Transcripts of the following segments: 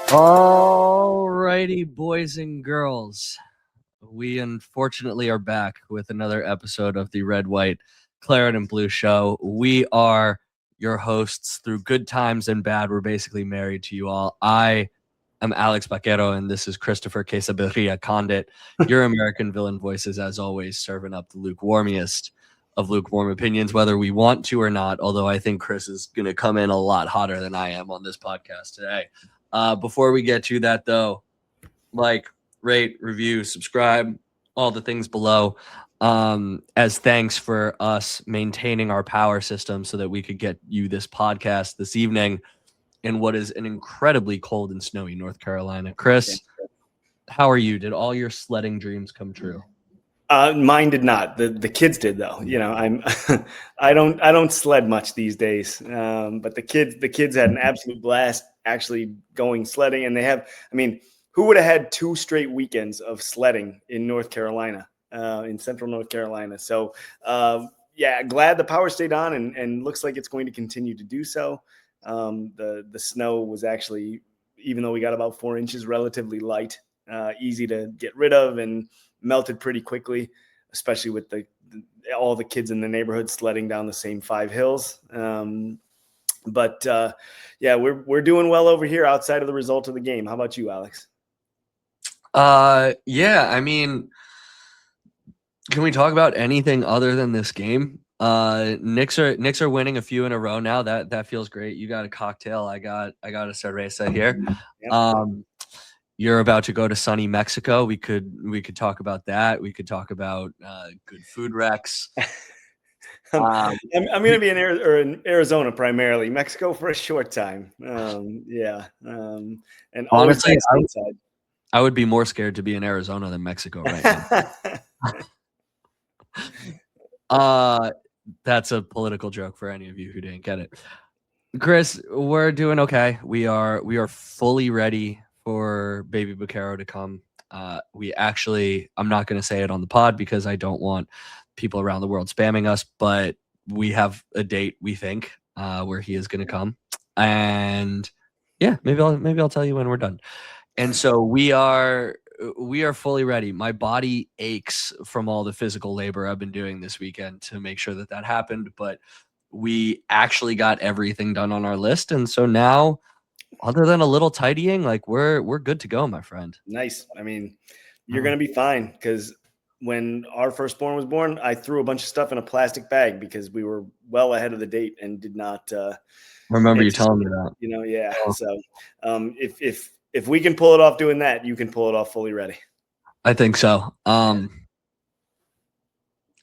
Alrighty, boys and girls. We unfortunately are back with another episode of the Red, White, Claret, and Blue Show. We are your hosts through good times and bad. We're basically married to you all. I am Alex Baquero, and this is Christopher Quesaberria Condit, your American villain voices, as always, serving up the lukewarmiest of lukewarm opinions, whether we want to or not, although I think Chris is going to come in a lot hotter than I am on this podcast today. Before we get to that, though, like, rate, review, subscribe, all the things below, as thanks for us maintaining our power system so that we could get you this podcast this evening in what is an incredibly cold and snowy North Carolina. Chris, how are you? Did all your sledding dreams come true? Mine did not. The kids did, though. You know, I don't sled much these days. But the kids had an absolute blast actually going sledding, and they have. I mean, who would have had 2 straight weekends of sledding in North Carolina, in Central North Carolina? So, yeah, glad the power stayed on, and looks like it's going to continue to do so. The snow was actually, even though we got about 4 inches, relatively light, easy to get rid of, and melted pretty quickly, especially with all the kids in the neighborhood sledding down the same 5 hills. But yeah, we're doing well over here outside of the result of the game. How about you, Alex? Yeah, I mean, can we talk about anything other than this game? Knicks are winning a few in a row now. That feels great. You got a cocktail. I got a cerveza here. Yep. You're about to go to sunny Mexico. We could talk about that. We could talk about good food wrecks. I'm going to be in Arizona primarily. Mexico for a short time. Yeah. And honestly, I would be more scared to be in Arizona than Mexico right now. That's a political joke for any of you who didn't get it. Chris, we're doing okay. We are fully ready for Baby Baquero to come. I'm not going to say it on the pod because I don't want people around the world spamming us, but we have a date, we think, where he is going to come. And yeah, maybe I'll tell you when we're done. And so we are fully ready. My body aches from all the physical labor I've been doing this weekend to make sure that happened, but we actually got everything done on our list. And so now, other than a little tidying, like we're good to go, my friend. Nice. I mean, you're going to be fine, because when our firstborn was born, I threw a bunch of stuff in a plastic bag because we were well ahead of the date and did not remember you telling me that. You know, yeah. Oh. So if we can pull it off doing that, you can pull it off fully ready. I think so.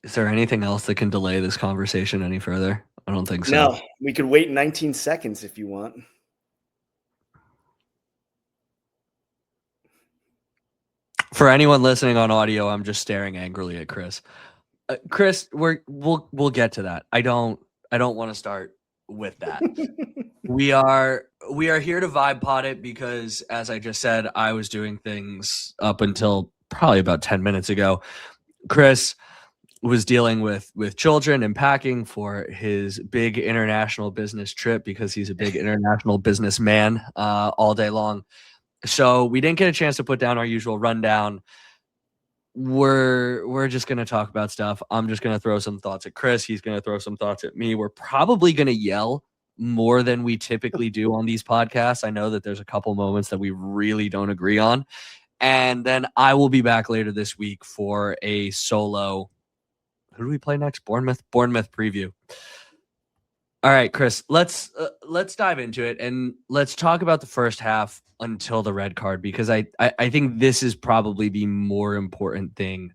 Is there anything else that can delay this conversation any further? I don't think so. No, we could wait 19 seconds if you want. For anyone listening on audio, I'm just staring angrily at Chris. Chris, we'll get to that. I don't want to start with that. We are here to vibe pod it because, as I just said, I was doing things up until probably about 10 minutes ago. Chris was dealing with children and packing for his big international business trip because he's a big international businessman all day long. So we didn't get a chance to put down our usual rundown. We're just going to talk about stuff. I'm just going to throw some thoughts at Chris. He's going to throw some thoughts at me. We're probably going to yell more than we typically do on these podcasts. I know that there's a couple moments that we really don't agree on. And then I will be back later this week for a solo. Who do we play next? Bournemouth preview. All right, Chris, let's dive into it and let's talk about the first half until the red card, because I think this is probably the more important thing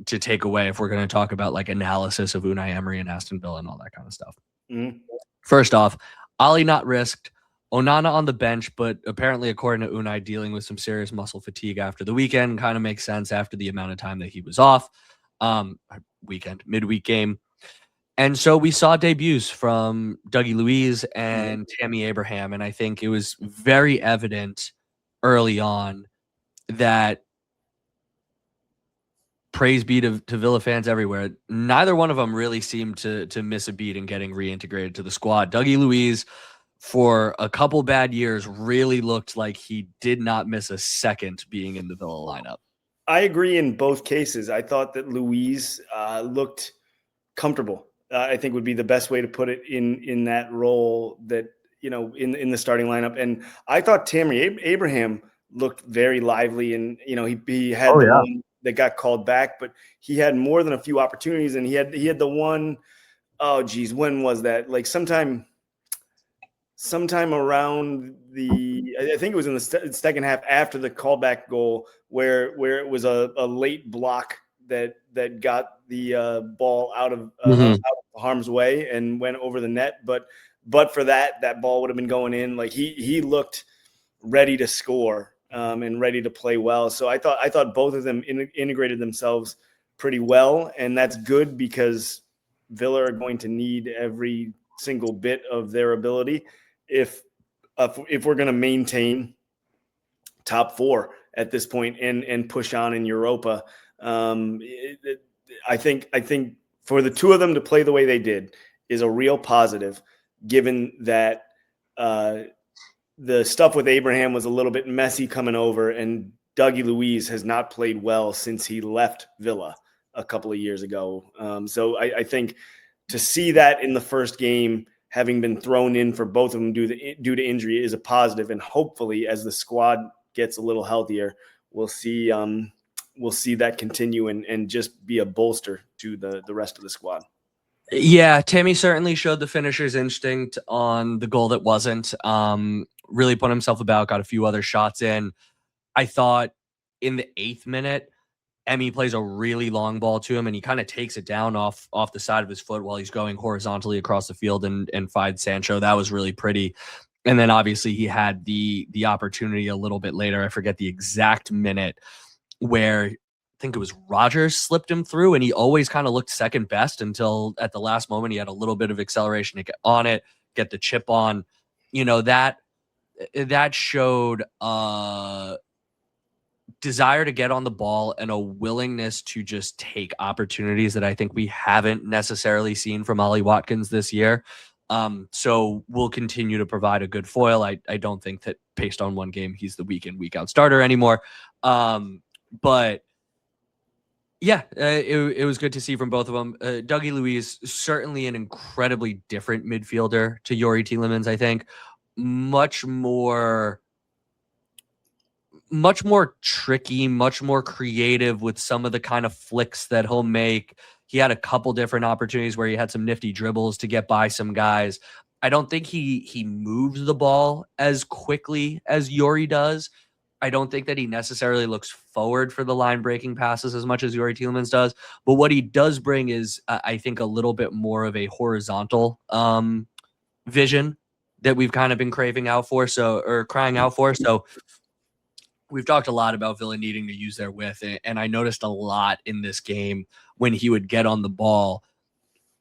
to take away if we're going to talk about like analysis of Unai Emery and Aston Villa and all that kind of stuff. Mm-hmm. First off, Ali not risked, Onana on the bench, but apparently according to Unai, dealing with some serious muscle fatigue after the weekend. Kind of makes sense after the amount of time that he was off. Midweek game. And so we saw debuts from Dougie Luiz and Tammy Abraham. And I think it was very evident early on that, praise be to Villa fans everywhere, neither one of them really seemed to miss a beat in getting reintegrated to the squad. Dougie Luiz for a couple bad years, really looked like he did not miss a second being in the Villa lineup. I agree in both cases. I thought that Luis looked comfortable. I think would be the best way to put it in that role that, in the starting lineup. And I thought Tammy Abraham looked very lively, and he had one that got called back, but he had more than a few opportunities, and he had the one. Oh geez, when was that? Like sometime around I think it was in the second half after the callback goal, where it was a late block that got the ball out of harm's way and went over the net. But for that ball would have been going in. Like he looked ready to score and ready to play well. So I thought both of them integrated themselves pretty well, and that's good because Villa are going to need every single bit of their ability if we're going to maintain top four at this point and push on in Europa. I think for the two of them to play the way they did is a real positive, given that the stuff with Abraham was a little bit messy coming over, and Dougie Luiz has not played well since he left Villa a couple of years ago. So I think to see that in the first game, having been thrown in for both of them due to injury, is a positive. And hopefully, as the squad gets a little healthier, we'll see that continue and just be a bolster to the rest of the squad. Yeah, Tammy certainly showed the finisher's instinct on the goal that wasn't. Really put himself about, got a few other shots in. I thought in the 8th minute, Emmy plays a really long ball to him, and he kind of takes it down off the side of his foot while he's going horizontally across the field and finds Sancho. That was really pretty. And then obviously he had the opportunity a little bit later. I forget the exact minute where I think it was Rogers slipped him through, and he always kind of looked second best until at the last moment he had a little bit of acceleration to get on it, get the chip on. That showed desire to get on the ball and a willingness to just take opportunities that I think we haven't necessarily seen from Ollie Watkins this year. So we'll continue to provide a good foil. I don't think that based on one game, he's the week in, week out starter anymore. But yeah, it was good to see from both of them. Dougie Luiz, certainly an incredibly different midfielder to Youri Tielemans, I think. Much more tricky, much more creative with some of the kind of flicks that he'll make. He had a couple different opportunities where he had some nifty dribbles to get by some guys. I don't think he moves the ball as quickly as Youri does. I don't think that he necessarily looks forward for the line breaking passes as much as Youri Tielemans does. But what he does bring is, I think, a little bit more of a horizontal vision that we've kind of been crying out for. So we've talked a lot about Villa needing to use their width, and I noticed a lot in this game when he would get on the ball,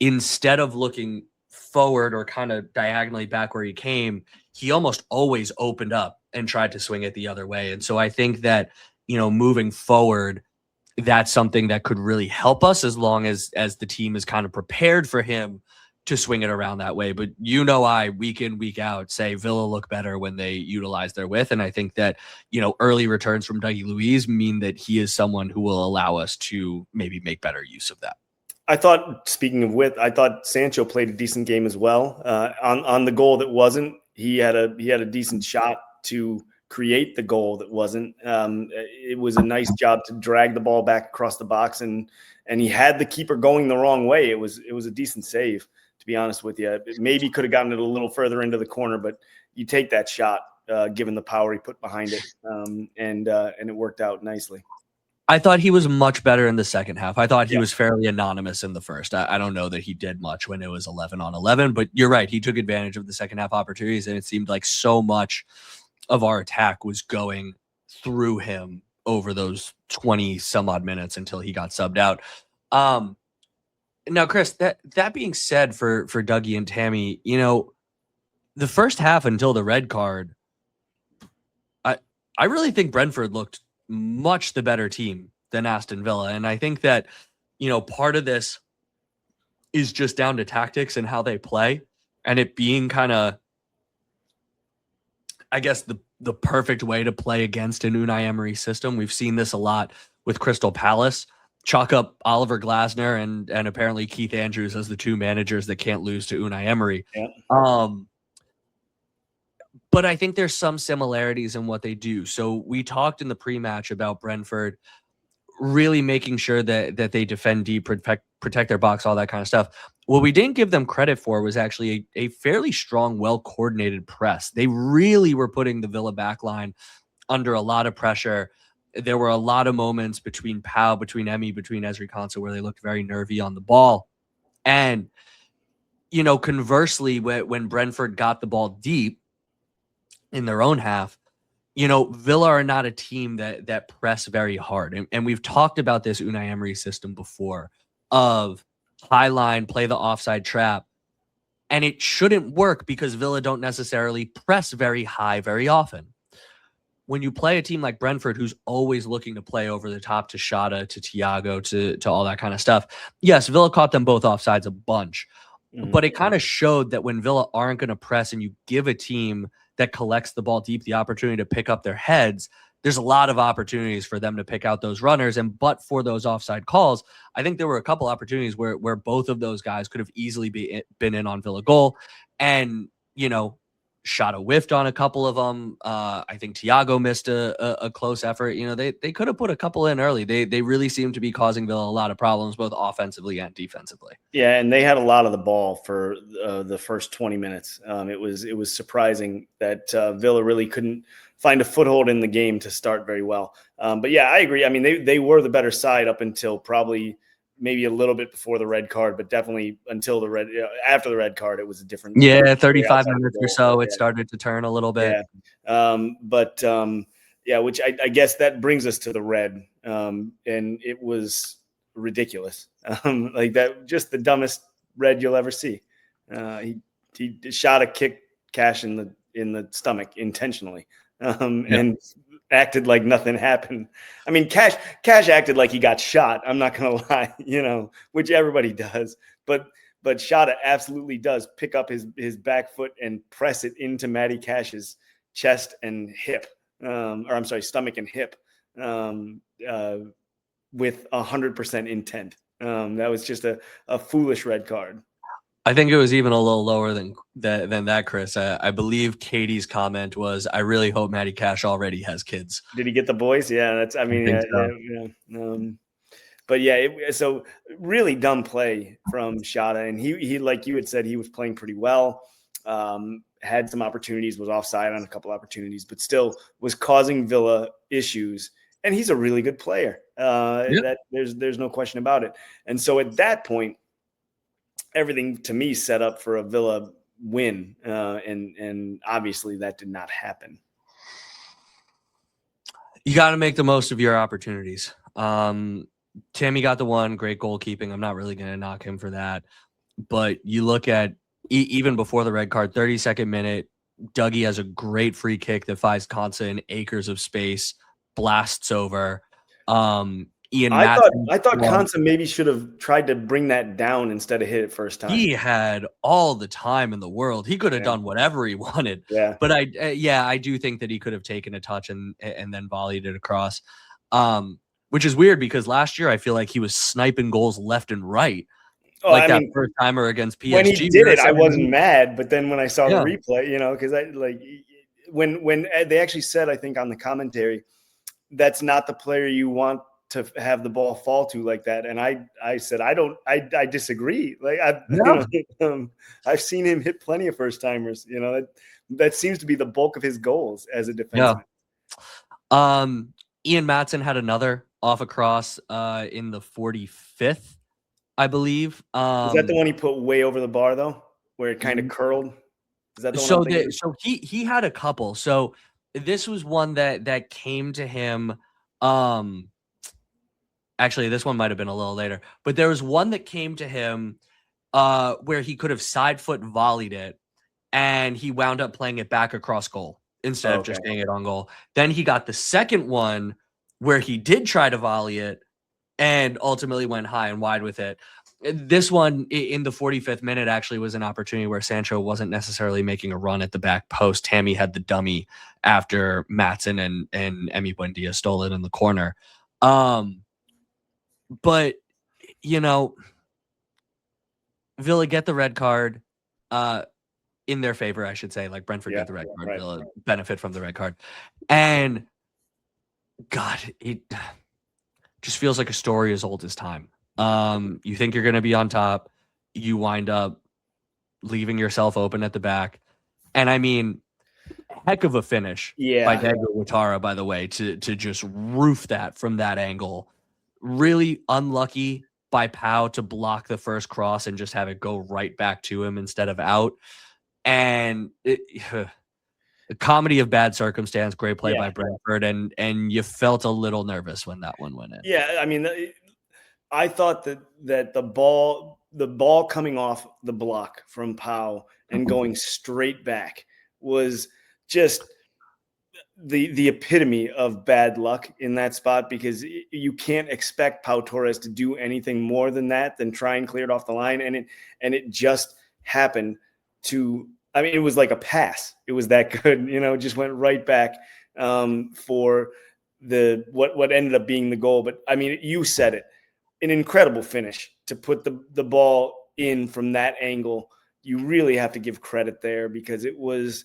instead of looking forward or kind of diagonally back where he came, he almost always opened up and tried to swing it the other way. And so I think that, moving forward, that's something that could really help us as long as the team is kind of prepared for him to swing it around that way. But I week in, week out say Villa look better when they utilize their width. And I think that, early returns from Dougie Luiz mean that he is someone who will allow us to maybe make better use of that. I thought, speaking of width, I thought Sancho played a decent game as well. On the goal that wasn't, he had a decent shot to create the goal that wasn't. It was a nice job to drag the ball back across the box, and he had the keeper going the wrong way. It was a decent save, to be honest with you. It maybe could have gotten it a little further into the corner, but you take that shot given the power he put behind it, and it worked out nicely. I thought he was much better in the second half. I thought he was fairly anonymous in the first. I don't know that he did much when it was 11 on 11, but you're right. He took advantage of the second half opportunities, and it seemed like so much of our attack was going through him over those 20 some odd minutes until he got subbed out. Now, Chris, that being said, for Dougie and Tammy, the first half until the red card, I really think Brentford looked much the better team than Aston Villa. And I think that, part of this is just down to tactics and how they play, and it being kind of I guess, the perfect way to play against an Unai Emery system. We've seen this a lot with Crystal Palace. Chalk up Oliver Glasner and apparently Keith Andrews as the two managers that can't lose to Unai Emery. Yeah. But I think there's some similarities in what they do. So we talked in the pre-match about Brentford really making sure that they defend deep, protect their box, all that kind of stuff. What we didn't give them credit for was actually a fairly strong, well-coordinated press. They really were putting the Villa backline under a lot of pressure. There were a lot of moments between Pau, between Emi, between Ezri Konsa where they looked very nervy on the ball. And, conversely, when Brentford got the ball deep in their own half, Villa are not a team that press very hard. And we've talked about this Unai Emery system before of high line, play the offside trap. And it shouldn't work because Villa don't necessarily press very high very often. When you play a team like Brentford, who's always looking to play over the top to Shada, to Thiago, to all that kind of stuff. Yes, Villa caught them both offsides a bunch. Mm-hmm. But it kind of showed that when Villa aren't going to press and you give a team that collects the ball deep the opportunity to pick up their heads, there's a lot of opportunities for them to pick out those runners. And but for those offside calls, I think there were a couple opportunities where both of those guys could have easily been in on Villa goal. And, Shada whiffed on a couple of them. I think Thiago missed a close effort. They could have put a couple in early. They really seem to be causing Villa a lot of problems, both offensively and defensively. Yeah, and they had a lot of the ball for the first 20 minutes. It was surprising that Villa really couldn't find a foothold in the game to start very well. But yeah, I agree. I mean, they were the better side up until probably maybe a little bit before the red card, but definitely until after the red card, it was a different. Yeah, 35 minutes or so, it started to turn a little bit. Yeah. Which I guess that brings us to the red, and it was ridiculous. Like that, just the dumbest red you'll ever see. He shot a kick Cash in the stomach intentionally, and acted like nothing happened. I mean, Cash acted like he got shot. I'm not going to lie, which everybody does. But Shada absolutely does pick up his back foot and press it into Matty Cash's chest and hip, stomach and hip, with 100% intent. That was just a foolish red card. I think it was even a little lower than that, Chris. I believe Katie's comment was, "I really hope Matty Cash already has kids." Did he get the boys? Yeah, But yeah, so really dumb play from Shada, and he like you had said, he was playing pretty well. Had some opportunities, was offside on a couple opportunities, but still was causing Villa issues. And he's a really good player. That there's no question about it. And so at that point, everything to me set up for a Villa win, and obviously that did not happen. You got to make the most of your opportunities. Tammy got the one, great goalkeeping. I'm not really going to knock him for that. But you look at even before the red card, 32nd minute, Dougie has a great free kick that finds Konsa in acres of space, blasts over. I thought Konsa maybe should have tried to bring that down instead of hit it first time. He had all the time in the world. He could have done whatever he wanted. Yeah. But I do think that he could have taken a touch and then volleyed it across. Which is weird because last year I feel like he was sniping goals left and right. First timer against PSG. When he did it, I wasn't mad. But then when I saw the replay, because when they actually said, I think on the commentary, that's not the player you want to have the ball fall to like that. And I said, I disagree. Like I've seen him hit plenty of first timers, that seems to be the bulk of his goals as a defenseman. Yeah. Ian Maatsen had another off a cross in the 45th, I believe. Is that the one he put way over the bar though, where it kind of curled? Is that the one? So he had a couple. So this was one that came to him. Actually, this one might have been a little later, but there was one that came to him where he could have side foot volleyed it, and he wound up playing it back across goal instead of just getting it on goal. Then he got the second one where he did try to volley it and ultimately went high and wide with it. This one in the 45th minute actually was an opportunity where Sancho wasn't necessarily making a run at the back post. Tammy had the dummy after Maatsen and Emi Buendia stole it in the corner. But, you know, Villa get the red card in their favor, I should say. Like Brentford get the red card, Villa benefit from the red card. And God, it just feels like a story as old as time. You think you're going to be on top. You wind up leaving yourself open at the back. And I mean, heck of a finish by Diego Ouattara, by the way, to just roof that from that angle. Really unlucky by Pau to block the first cross and just have it go right back to him instead of out. And a comedy of bad circumstance, great play by Brentford, and you felt a little nervous when that one went in. Yeah, I mean, I thought that the ball coming off the block from Pau and going straight back was just the epitome of bad luck in that spot, because you can't expect Pau Torres to do anything more than that, than try and clear it off the line. And it just happened to, I mean, it was like a pass. It was that good, it just went right back for what ended up being the goal. But I mean, you said it, an incredible finish to put the ball in from that angle. You really have to give credit there, because it was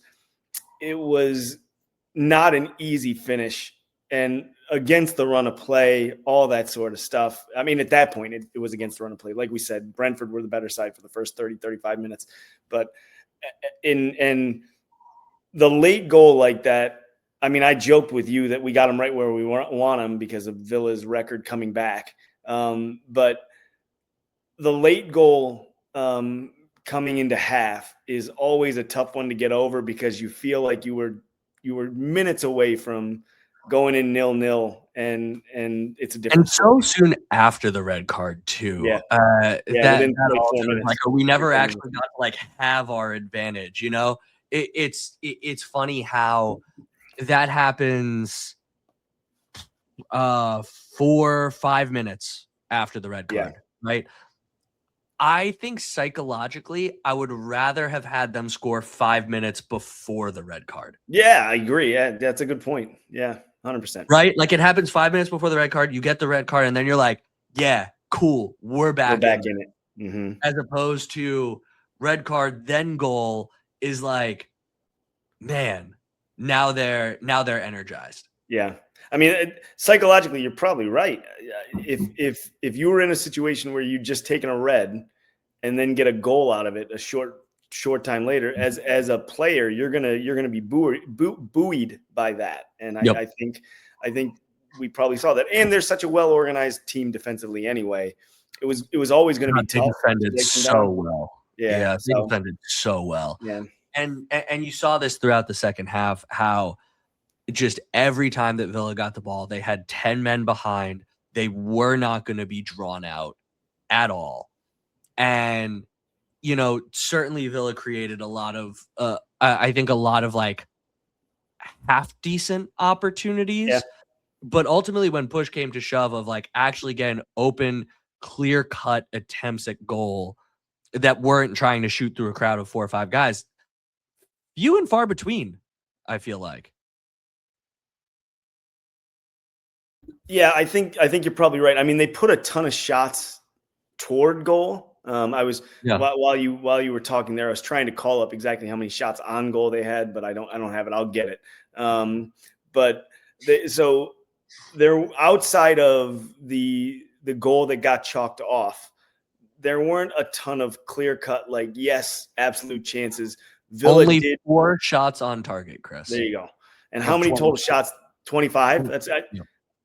not an easy finish, and against the run of play, all that sort of stuff. I mean, at that point, it was against the run of play. Like we said, Brentford were the better side for the first 30, 35 minutes. But in the late goal like that, I mean, I joked with you that we got him right where we want him because of Villa's record coming back. But the late goal coming into half is always a tough one to get over, because you feel like you were minutes away from going in 0-0, and it's a different. And so soon after the red card too. Within 24 minutes. Like, we never actually got to like have our advantage. It's funny how that happens 4 or 5 minutes after the red card, right? I think psychologically, I would rather have had them score 5 minutes before the red card. Yeah, I agree. Yeah, that's a good point. Yeah, 100%. Right? Like, it happens 5 minutes before the red card. You get the red card, and then you're like, yeah, cool. We're back in it. Mm-hmm. As opposed to red card, then goal is like, man, now they're energized. Yeah. I mean, psychologically, you're probably right. If you were in a situation where you'd just taken a red and then get a goal out of it a short time later, as a player, you're gonna be buoyed by that. And I think we probably saw that. And there's such a well organized team defensively anyway. It was always going to be tough. They defended so well. Yeah, they defended so well. Yeah, and you saw this throughout the second half, how just every time that Villa got the ball, they had 10 men behind. They were not going to be drawn out at all. And, certainly Villa created a lot of, I think a lot of like half decent opportunities. Yeah. But ultimately, when push came to shove, of like actually getting open, clear cut attempts at goal that weren't trying to shoot through a crowd of 4 or 5 guys, few and far between, I feel like. Yeah, I think you're probably right. I mean, they put a ton of shots toward goal. While you were talking there, I was trying to call up exactly how many shots on goal they had, but I don't have it. I'll get it. But so they're outside of the goal that got chalked off. There weren't a ton of clear cut, like, yes, absolute chances. Villa only did 4 shots on target, Chris. There you go. And how many total shots? 25.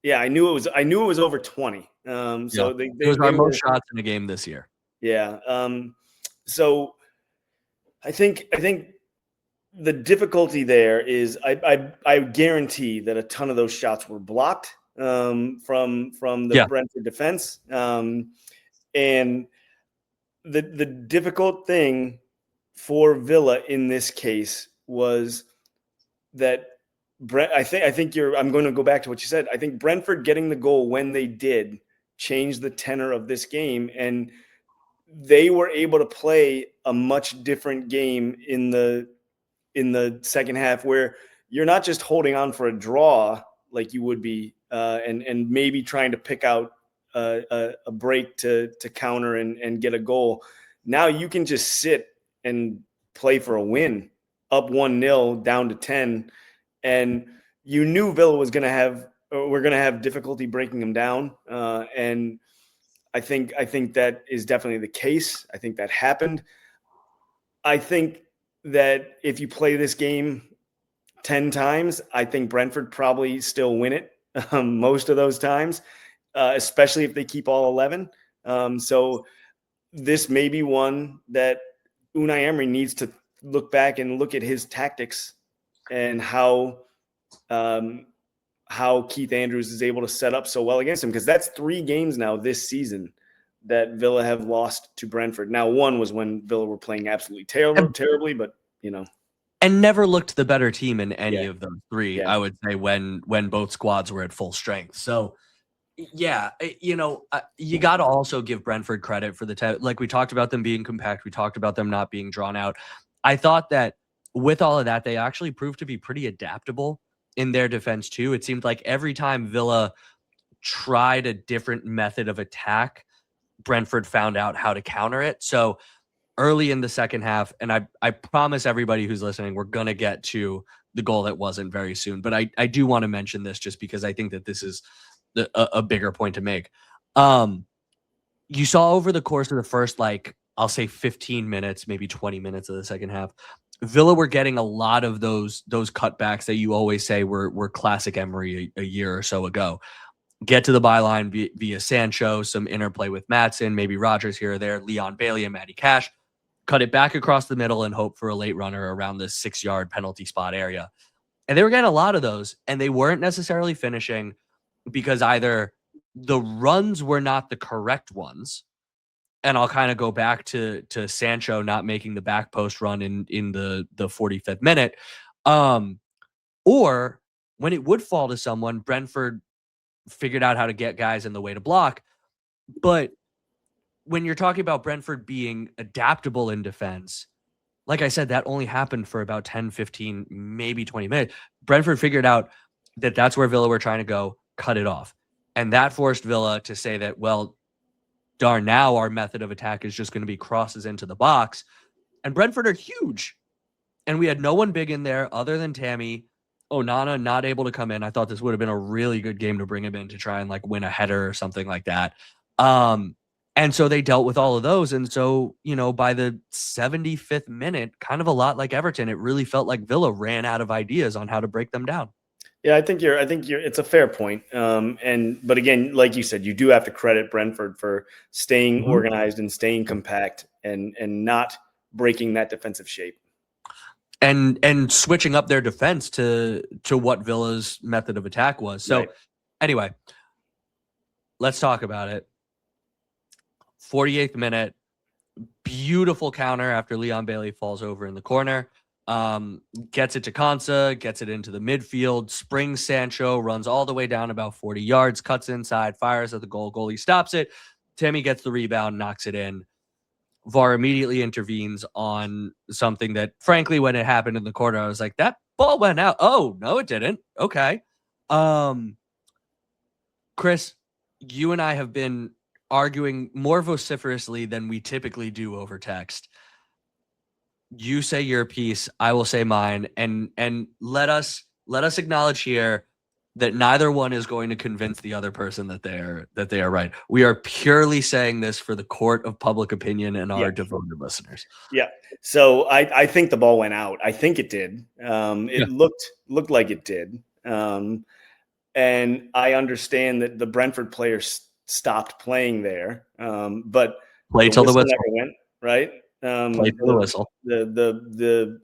Yeah, I knew it was over 20. So it was our most shots in a game this year. Yeah. So I think the difficulty there is I guarantee that a ton of those shots were blocked from the Brentford defense. And the difficult thing for Villa in this case was that I'm going to go back to what you said. I think Brentford getting the goal when they did changed the tenor of this game. And they were able to play a much different game in the second half, where you're not just holding on for a draw like you would be, and maybe trying to pick out a break to counter and get a goal. Now you can just sit and play for a win, up 1-0, down to 10, and you knew Villa was going to have, or we're going to have difficulty breaking them down, and I think that is definitely the case. I think that happened. I think that if you play this game 10 times, I think Brentford probably still win it most of those times, especially if they keep all 11. So this may be one that Unai Emery needs to look back and look at his tactics and how Keith Andrews is able to set up so well against him, because that's 3 games now this season that Villa have lost to Brentford. Now, one was when Villa were playing absolutely terribly, but and never looked the better team in any Yeah. of those 3. Yeah. I would say when both squads were at full strength. So, yeah, you got to also give Brentford credit for the like we talked about them being compact. We talked about them not being drawn out. I thought that with all of that, they actually proved to be pretty adaptable in their defense too. It seemed like every time Villa tried a different method of attack, Brentford found out how to counter it. So early in the second half, and I promise everybody who's listening, we're going to get to the goal that wasn't very soon. But I do want to mention this just because I think that this is a bigger point to make. You saw over the course of the first, like, I'll say 15 minutes, maybe 20 minutes of the second half, Villa were getting a lot of those cutbacks that you always say were classic Emery a year or so ago. Get to the byline via Sancho, some interplay with Maatsen, maybe Rodgers here or there, Leon Bailey and Matty Cash, cut it back across the middle and hope for a late runner around the 6-yard penalty spot area. And they were getting a lot of those, and they weren't necessarily finishing because either the runs were not the correct ones, and I'll kind of go back to Sancho not making the back post run in the 45th minute, or when it would fall to someone, Brentford figured out how to get guys in the way to block. But when you're talking about Brentford being adaptable in defense, like I said, that only happened for about 10, 15, maybe 20 minutes. Brentford figured out that that's where Villa were trying to go, cut it off. And that forced Villa to say that, well, darn, now our method of attack is just going to be crosses into the box. And Brentford are huge. And we had no one big in there other than Tammy. Onana not able to come in. I thought this would have been a really good game to bring him in to try and like win a header or something like that. And so they dealt with all of those. And so, by the 75th minute, kind of a lot like Everton, it really felt like Villa ran out of ideas on how to break them down. Yeah, I think it's a fair point. But again, like you said, you do have to credit Brentford for staying organized and staying compact and not breaking that defensive shape. And switching up their defense to what Villa's method of attack was. So Anyway, let's talk about it. 48th minute, beautiful counter after Leon Bailey falls over in the corner. Gets it to Konsa, gets it into the midfield, springs Sancho, runs all the way down about 40 yards, cuts inside, fires at the goal. Goalie stops it. Tammy gets the rebound, knocks it in. VAR immediately intervenes on something that, frankly, when it happened in the corner, I was like, that ball went out. Oh, no, it didn't. Okay. Chris, you and I have been arguing more vociferously than we typically do over text. You say your piece, I will say mine, and let us acknowledge here that neither one is going to convince the other person that they are right. We are purely saying this for the court of public opinion and our devoted listeners. Yeah. So I think the ball went out. I think it did. It looked like it did. And I understand that the Brentford players stopped playing there, but play till the whistle never went, right? Play till the whistle. The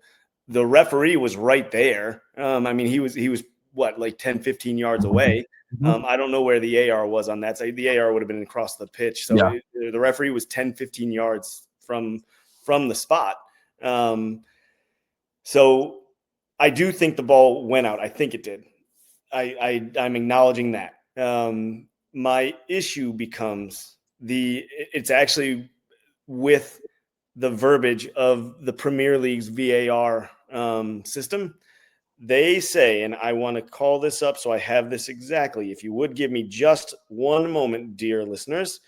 referee was right there. I mean, he was what, like 10, 15 yards away. I don't know where the AR was on that side. The AR would have been across the pitch. So the referee was 10, 15 yards from the spot. So I do think the ball went out. I think it did. I'm acknowledging that. My issue becomes it's actually with the verbiage of the Premier League's VAR system. They say, and I want to call this up so I have this exactly. If you would give me just one moment, dear listeners,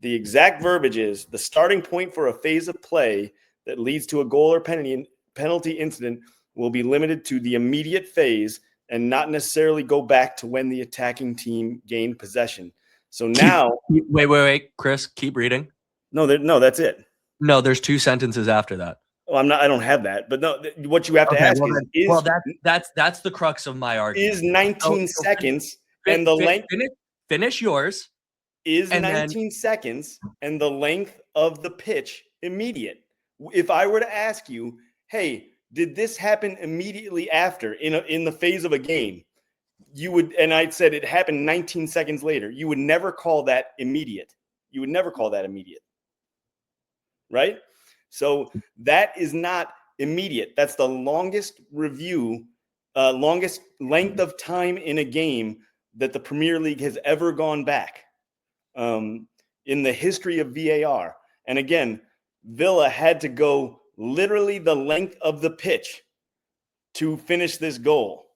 the exact verbiage is the starting point for a phase of play that leads to a goal or penalty incident will be limited to the immediate phase and not necessarily go back to when the attacking team gained possession. So now, wait, Chris, keep reading. No, that's it. No, there's 2 sentences after that. Oh, I don't have that. But no, what you have to ask that's the crux of my argument. Is 19 seconds and the length finish yours. Is 19 seconds and the length of the pitch immediate? If I were to ask you, hey, did this happen immediately after in the phase of a game? You would, and I said it happened 19 seconds later. You would never call that immediate. You would never call that immediate. Right? So that is not immediate. That's the longest longest length of time in a game that the Premier League has ever gone back in the history of VAR. And again, Villa had to go literally the length of the pitch to finish this goal.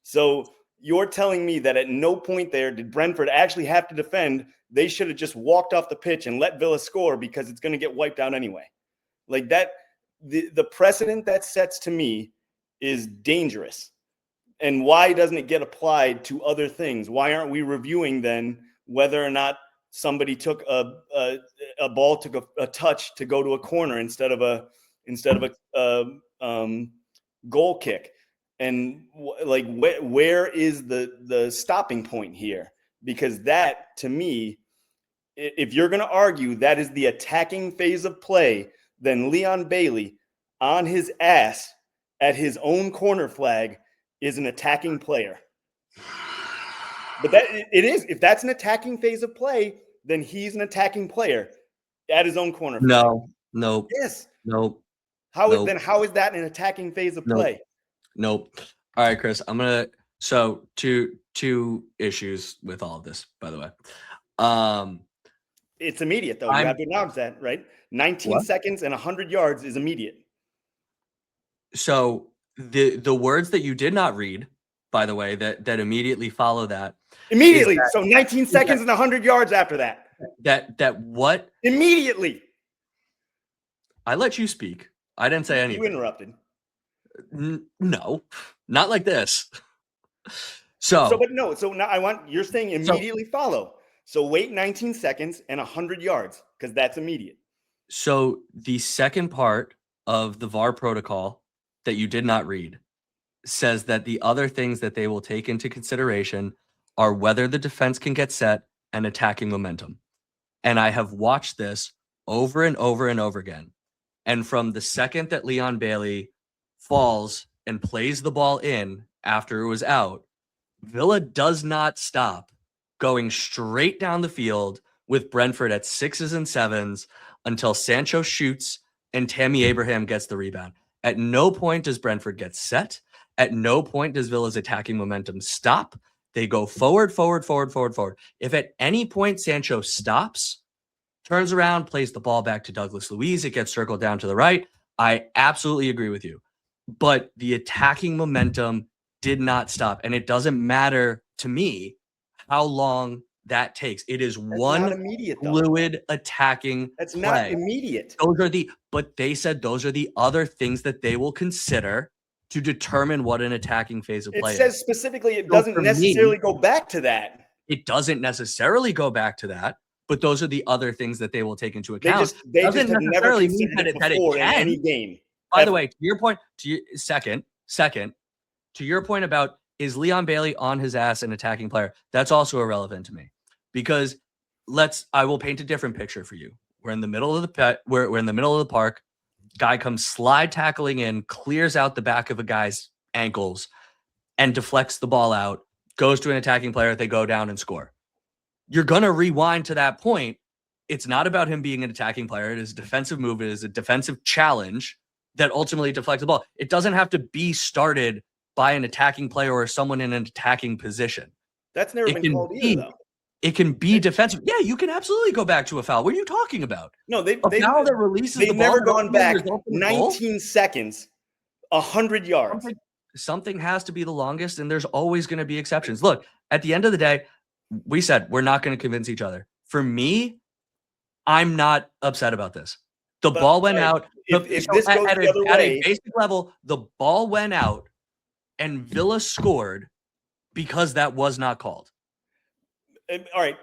So you're telling me that at no point there did Brentford actually have to defend. They should have just walked off the pitch and let Villa score because it's going to get wiped out anyway. Like that, the precedent that sets to me is dangerous. And why doesn't it get applied to other things? Why aren't we reviewing then whether or not somebody took a ball, took a touch to go to a corner instead of a goal kick? And like, where is the stopping point here? Because that, to me, if you're going to argue that is the attacking phase of play, then Leon Bailey on his ass at his own corner flag is an attacking player. But that it is. If that's an attacking phase of play, then he's an attacking player at his own corner flag. No. Yes. No. How is that an attacking phase of play? Nope. All right, Chris. So two issues with all of this, by the way. It's immediate, though. You have to acknowledge that, right? 19 seconds and 100 yards is immediate. So the words that you did not read, by the way, that immediately follow that. Immediately. So 19 seconds and 100 yards after that. That what? Immediately. I let you speak. I didn't say anything. You interrupted. No, not like this. So now you're saying immediately follow. So wait 19 seconds and 100 yards because that's immediate. So the second part of the VAR protocol that you did not read says that the other things that they will take into consideration are whether the defense can get set and attacking momentum. And I have watched this over and over and over again. And from the second that Leon Bailey falls and plays the ball in after it was out, Villa does not stop going straight down the field with Brentford at 6s and 7s until Sancho shoots and Tammy Abraham gets the rebound. At no point does Brentford get set. At no point does Villa's attacking momentum stop. They go forward. If at any point Sancho stops, turns around, plays the ball back to Douglas Luiz, it gets circled down to the right, I absolutely agree with you. But the attacking momentum did not stop. And it doesn't matter to me how long that takes. It is one fluid attacking That's play. Not immediate. But they said those are the other things that they will consider to determine what an attacking phase of play is. It says specifically it doesn't necessarily go back to that. It doesn't necessarily go back to that, but those are the other things that they will take into account. They just have never considered it before in any game. By the way, to your point, second, to your point about is Leon Bailey on his ass an attacking player? That's also irrelevant to me because I will paint a different picture for you. We're in the middle of we're in the middle of the park. Guy comes slide tackling in, clears out the back of a guy's ankles, and deflects the ball out. Goes to an attacking player. They go down and score. You're gonna rewind to that point. It's not about him being an attacking player. It is a defensive move. It is a defensive challenge that ultimately deflects the ball. It doesn't have to be started by an attacking player or someone in an attacking position. That's never been called either, though. it can be defensive. Yeah, you can absolutely go back to a foul. What are you talking about? No, A foul that releases the ball. They've never gone back 19 seconds, 100 yards. Something has to be the longest, and there's always going to be exceptions. Look, at the end of the day, we said we're not going to convince each other. For me, I'm not upset about this. The ball went out. If this goes the other way, at a basic level, the ball went out, and Villa scored because that was not called. All right.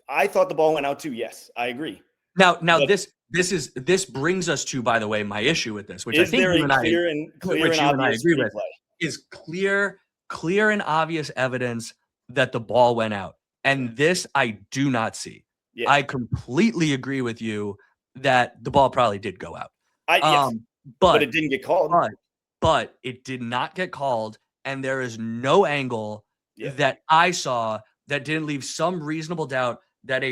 I thought the ball went out too. Yes, I agree. Now this brings us to, by the way, my issue with this, which I think you and I agree with, is clear and obvious evidence that the ball went out. And this I do not see. Yeah. I completely agree with you that the ball probably did go out. But it didn't get called. But it did not get called, and there is no angle that I saw that didn't leave some reasonable doubt that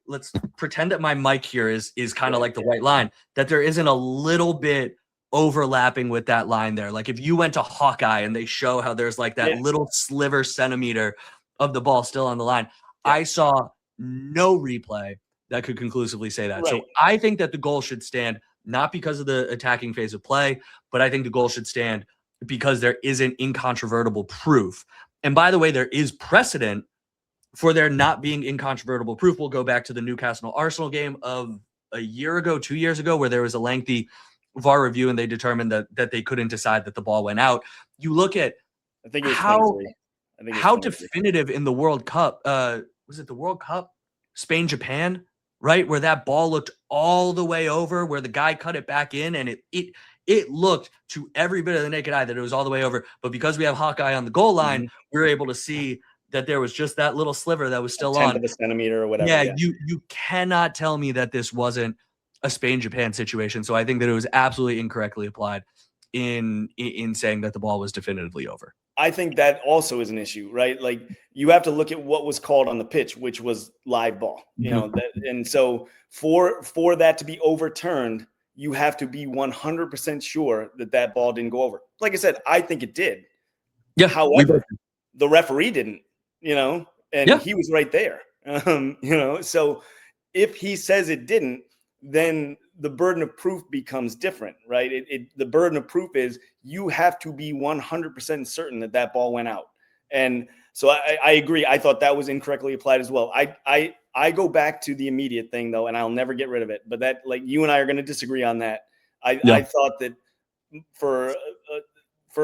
let's pretend that my mic here is kind of like the white line, that there isn't a little bit overlapping with that line there. Like if you went to Hawkeye and they show how there's like that little sliver centimeter of the ball still on the line. Yeah. I saw no replay that could conclusively say that. Right. So I think that the goal should stand, not because of the attacking phase of play, but I think the goal should stand because there isn't incontrovertible proof. And by the way, there is precedent for there not being incontrovertible proof. We'll go back to the Newcastle-Arsenal game of a year ago, 2 years ago, where there was a lengthy VAR review and they determined that they couldn't decide that the ball went out. You look at how definitive in the World Cup, was it the World Cup? Spain-Japan, right? Where that ball looked all the way over, where the guy cut it back in, and it looked to every bit of the naked eye that it was all the way over. But because we have Hawkeye on the goal line, we were able to see that there was just that little sliver that was still on. Of a centimeter or whatever. Yeah, you cannot tell me that this wasn't a Spain-Japan situation. So I think that it was absolutely incorrectly applied in saying that the ball was definitively over. I think that also is an issue, right? Like you have to look at what was called on the pitch, which was live ball, you know, and so for that to be overturned, you have to be 100% sure that ball didn't go over. Like I said, I think it did. Yeah. However, the referee didn't, you know, and he was right there, you know, so if he says it didn't, then the burden of proof becomes different, right? The burden of proof is you have to be 100% certain that ball went out. And so I agree. I thought that was incorrectly applied as well. I go back to the immediate thing though, and I'll never get rid of it, but that, like, you and I are going to disagree on that. I thought that for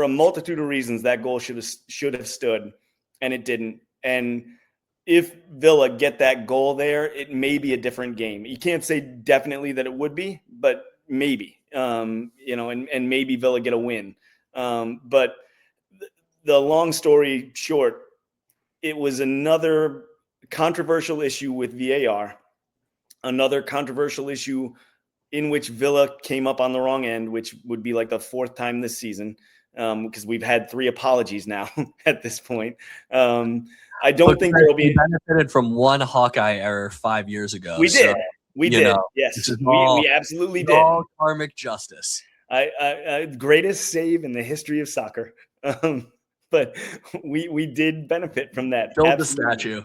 a multitude of reasons, that goal should have stood, and it didn't. And if Villa get that goal there, it may be a different game. You can't say definitely that it would be, but maybe, you know, and maybe Villa get a win. But the long story short, it was another controversial issue with VAR, another controversial issue in which Villa came up on the wrong end, which would be like the fourth time this season, because we've had 3 apologies now at this point. I don't think there will be. We benefited from one Hawkeye error 5 years ago. We did. We did. Yes, we absolutely did. All karmic justice. Greatest save in the history of soccer. But we did benefit from that. Build the statue.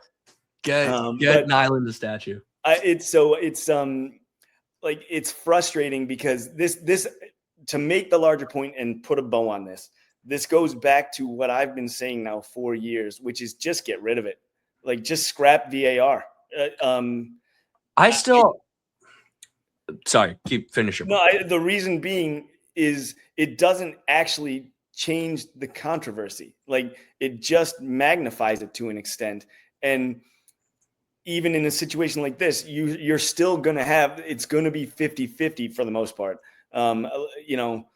Get Nyland the statue. It's frustrating because this to make the larger point and put a bow on this. This goes back to what I've been saying now 4 years, which is just get rid of it. Like, just scrap VAR. Sorry, keep finishing. No, the reason being is it doesn't actually change the controversy. Like, it just magnifies it to an extent. And even in a situation like this, you're still going to have, it's going to be 50-50 for the most part. You know,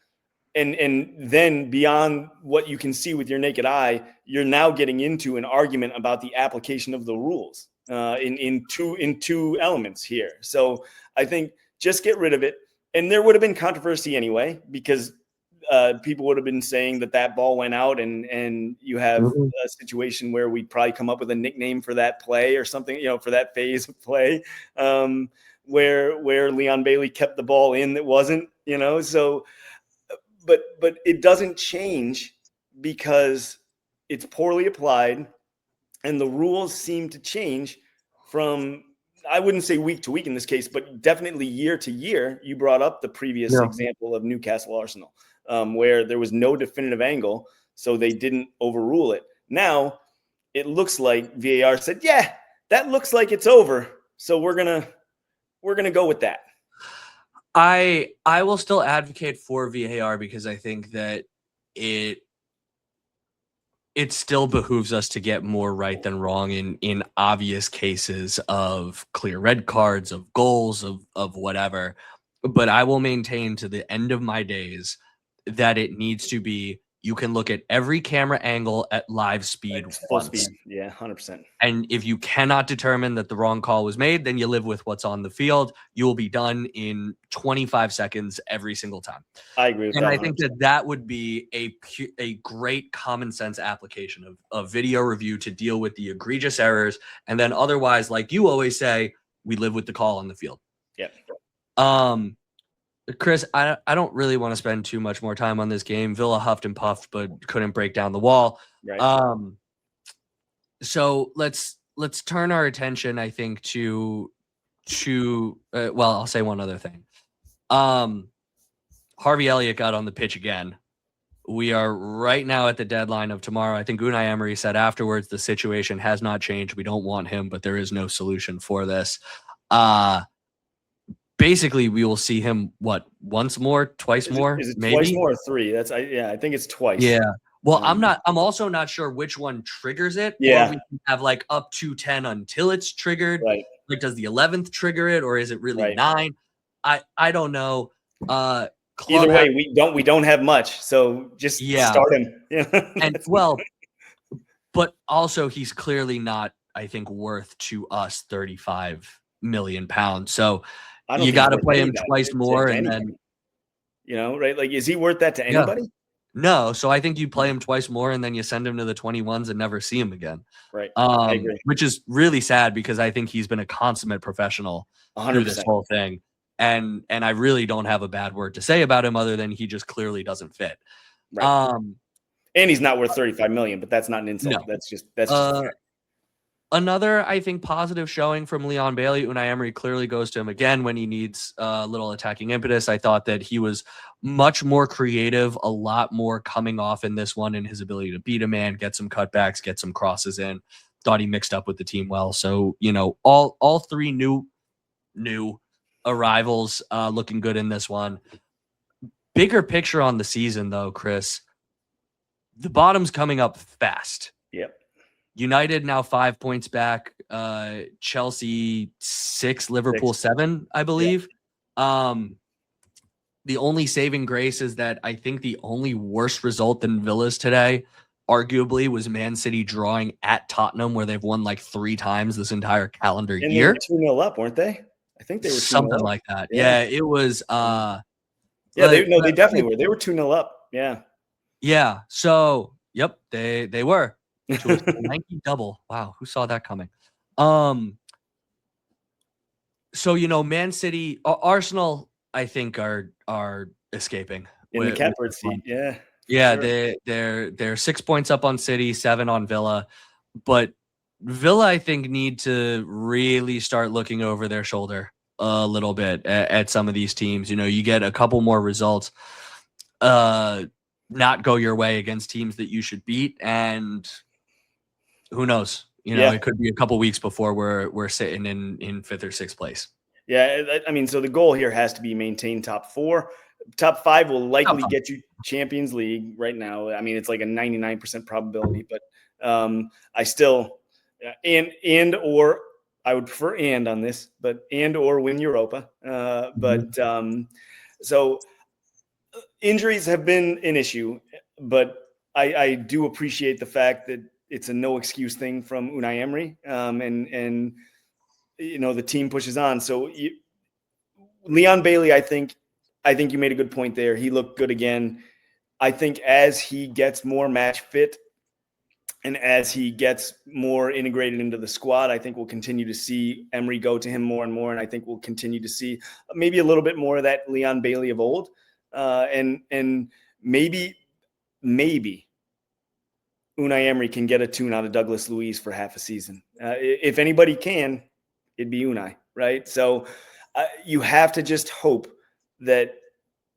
and then beyond what you can see with your naked eye, you're now getting into an argument about the application of the rules in two elements here. So I think just get rid of it. And there would have been controversy anyway, because people would have been saying that ball went out, and you have a situation where we'd probably come up with a nickname for that play or something, you know, for that phase of play, where Leon Bailey kept the ball in that wasn't, you know, so. But it doesn't change because it's poorly applied, and the rules seem to change from, I wouldn't say week to week in this case, but definitely year to year. You brought up the previous example of Newcastle Arsenal, where there was no definitive angle, so they didn't overrule it. Now it looks like VAR said, yeah, that looks like it's over, so we're gonna go with that. I will still advocate for VAR because I think that it still behooves us to get more right than wrong in obvious cases of clear red cards, of goals, of whatever. But I will maintain to the end of my days that it needs to be, you can look at every camera angle at live speed Full once. speed. Yeah, 100%. And if you cannot determine that the wrong call was made, then you live with what's on the field. You will be done in 25 seconds every single time. I agree with and that. I think that would be a great common sense application of video review to deal with the egregious errors. And then otherwise, like you always say, we live with the call on the field. Yeah. Chris, I don't really want to spend too much more time on this game. Villa huffed and puffed, but couldn't break down the wall. Right. So let's turn our attention, I think, to well, I'll say one other thing. Harvey Elliott got on the pitch again. We are right now at the deadline of tomorrow. I think Unai Emery said afterwards the situation has not changed. We don't want him, but there is no solution for this. Basically, we will see him once more, twice more, is it maybe twice more or three? I think it's twice. Yeah. Well, I'm also not sure which one triggers it. Yeah. Or we can have like up to 10 until it's triggered. Right. Like, does the 11th trigger it, or is it really 9? I don't know. Either way, we don't have much, so just start him. And but also he's clearly not, I think, worth to us 35 million pounds. So you got to play him twice more, and then right? Like, is he worth that to anybody? No. So I think you play him twice more, and then you send him to the 21s and never see him again. Right. I agree. Which is really sad because I think he's been a consummate professional 100%. through this whole thing. And I really don't have a bad word to say about him other than he just clearly doesn't fit. Right. And he's not worth 35 million, but that's not an insult. No. That's just another, I think, positive showing from Leon Bailey. Unai Emery clearly goes to him again when he needs a little attacking impetus. I thought that he was much more creative, a lot more coming off in this one in his ability to beat a man, get some cutbacks, get some crosses in. Thought he mixed up with the team well. So, all three new arrivals looking good in this one. Bigger picture on the season, though, Chris. The bottom's coming up fast. Yep. United now 5 points back. Chelsea 6, Liverpool 7, I believe. Yep. The only saving grace is that I think the only worse result than Villa's today, arguably, was Man City drawing at Tottenham, where they've won like 3 times this entire calendar year. And they were 2-0 up, weren't they? I think they were 2-0 something up. Like that. Yeah, it was. They definitely were. They were 2-0 up. Yeah. Yeah. So, yep, they were. To a Nike double. Wow, who saw that coming? So Man City, Arsenal, I think are escaping in the catbird seat. Yeah. Yeah, sure. They're 6 points up on City, 7 on Villa, but Villa, I think, need to really start looking over their shoulder a little bit at some of these teams. You get a couple more results, not go your way against teams that you should beat, and who knows? It could be a couple weeks before we're sitting in 5th or 6th place. Yeah, I mean, so the goal here has to be maintain top 4. Top 5 will likely get you Champions League right now. I mean, it's like a 99% probability, but I still or I would prefer on this, but or win Europa. So injuries have been an issue, but I do appreciate the fact that it's a no excuse thing from Unai Emery, and the team pushes on. So Leon Bailey, I think you made a good point there. He looked good again. I think as he gets more match fit and as he gets more integrated into the squad, I think we'll continue to see Emery go to him more and more, and I think we'll continue to see maybe a little bit more of that Leon Bailey of old, and maybe Unai Emery can get a tune out of Douglas Luiz for half a season. If anybody can, it'd be Unai, right? So you have to just hope that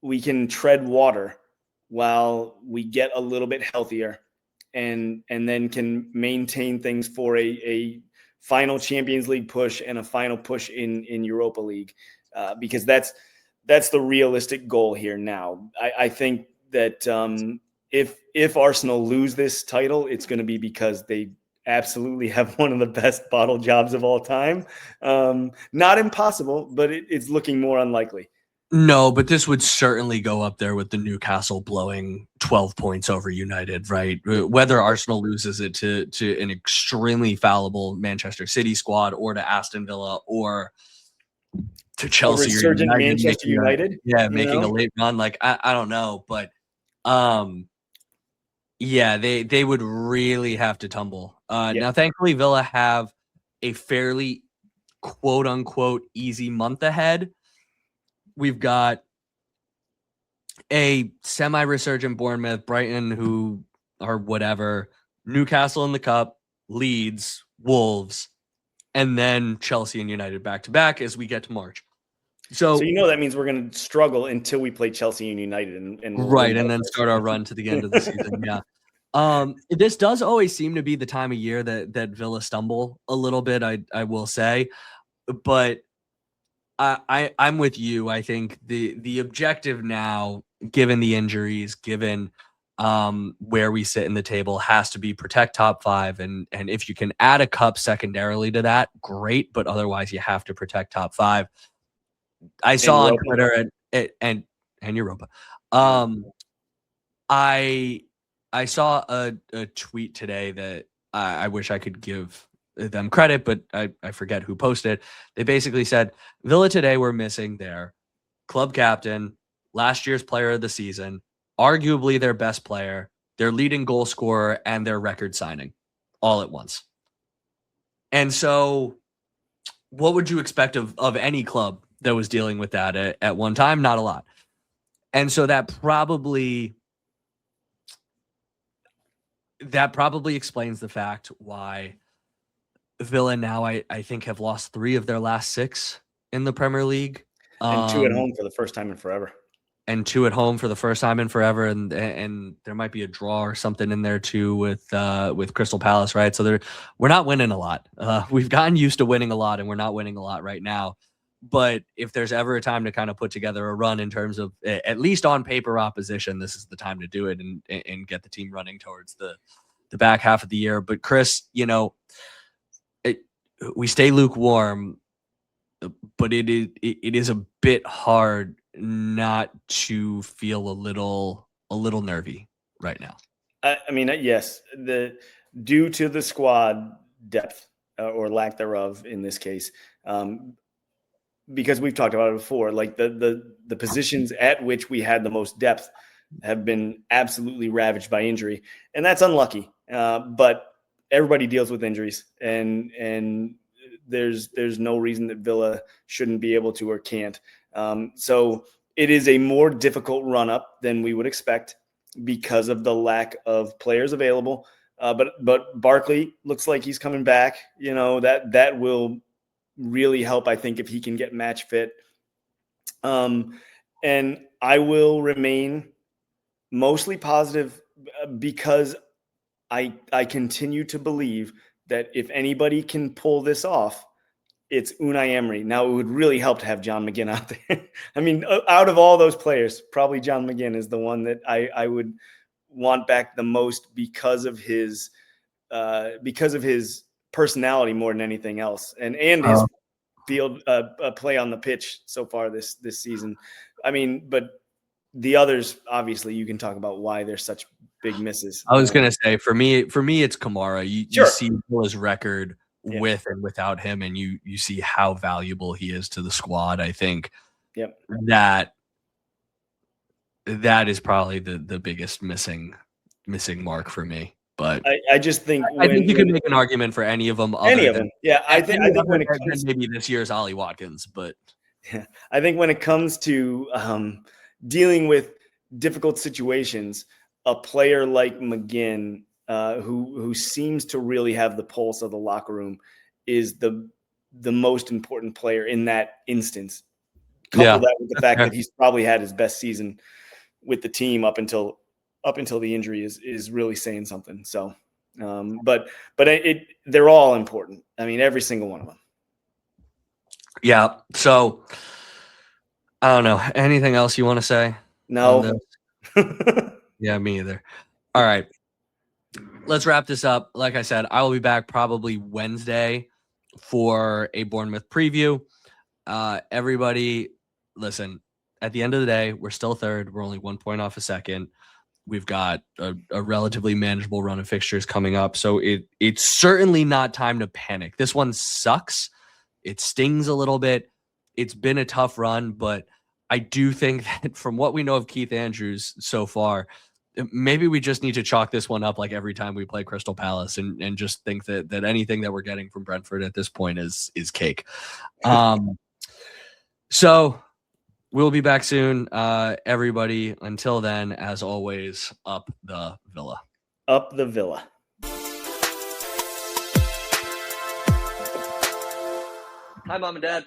we can tread water while we get a little bit healthier and then can maintain things for a final Champions League push and a final push in Europa League, because that's the realistic goal here now. I think that if Arsenal lose this title, it's going to be because they absolutely have one of the best bottle jobs of all time. Not impossible, but it's looking more unlikely. No, but this would certainly go up there with the Newcastle blowing 12 points over United, right? Whether Arsenal loses it to an extremely fallible Manchester City squad or to Aston Villa or to Chelsea or Resurgent United, Manchester United, making a late run. Like I don't know, but yeah, they would really have to tumble. Now, thankfully, Villa have a fairly quote unquote easy month ahead. We've got a semi-resurgent Bournemouth, Brighton, who are whatever, Newcastle in the Cup, Leeds, Wolves, and then Chelsea and United back-to-back as we get to March. So that means we're going to struggle until we play Chelsea and United. And right, and then start our run to the end of the season, yeah. This does always seem to be the time of year that Villa stumble a little bit, I will say. But I'm with you. I think the objective now, given the injuries, given where we sit in the table, has to be protect top 5, and if you can add a cup secondarily to that, great. But otherwise, you have to protect top 5. I saw on Twitter and Europa. I saw a tweet today that I wish I could give them credit, but I forget who posted. They basically said Villa today were missing their club captain, last year's player of the season, arguably their best player, their leading goal scorer, and their record signing all at once. And so what would you expect of any club that was dealing with that at one time? Not a lot. And so that probably explains the fact why Villa now, I think, have lost 3 of their last 6 in the Premier League. And 2 at home for the first time in forever. And 2 at home for the first time in forever. And there might be a draw or something in there too with Crystal Palace, right? So we're not winning a lot. We've gotten used to winning a lot, and we're not winning a lot right now. But if there's ever a time to kind of put together a run in terms of at least on paper opposition, this is the time to do it and get the team running towards the back half of the year. But Chris, we stay lukewarm, but it is a bit hard not to feel a little nervy right now. I mean, yes, due to the squad depth or lack thereof in this case, because we've talked about it before, like the positions at which we had the most depth have been absolutely ravaged by injury, and that's unlucky. But everybody deals with injuries, and there's no reason that Villa shouldn't be able to or can't. So it is a more difficult run up than we would expect because of the lack of players available. But Barkley looks like he's coming back. That will really help, I think, if he can get match fit. And I will remain mostly positive because I continue to believe that if anybody can pull this off, it's Unai Emery. Now, it would really help to have John McGinn out there. I mean, out of all those players, probably John McGinn is the one that I would want back the most because of his personality more than anything else, and his field play on the pitch so far this season. I mean, but the others, obviously, you can talk about why they're such big misses. I was going to say, for me, it's Kamara. You see his record with and without him, and you see how valuable he is to the squad. I think that is probably the biggest missing mark for me. But I just think I think you could make an argument for any of them. Any of them, yeah. I think when it comes, maybe this year's Ollie Watkins, but I think when it comes to dealing with difficult situations, a player like McGinn who seems to really have the pulse of the locker room, is the most important player in that instance. Couple that with the fact that he's probably had his best season with the team up until the injury is really saying something. So, but they're all important. I mean, every single one of them. Yeah. So I don't know. Anything else you want to say? No. Yeah, me either. All right. Let's wrap this up. Like I said, I will be back probably Wednesday for a Bournemouth preview. Everybody, listen, at the end of the day, we're still third. We're only 1 point off a second. We've got a relatively manageable run of fixtures coming up. So it's certainly not time to panic. This one sucks. It stings a little bit. It's been a tough run, but I do think that from what we know of Keith Andrews so far, maybe we just need to chalk this one up like every time we play Crystal Palace and just think that anything that we're getting from Brentford at this point is cake. So we'll be back soon, everybody. Until then, as always, up the Villa. Up the Villa. Hi, Mom and Dad.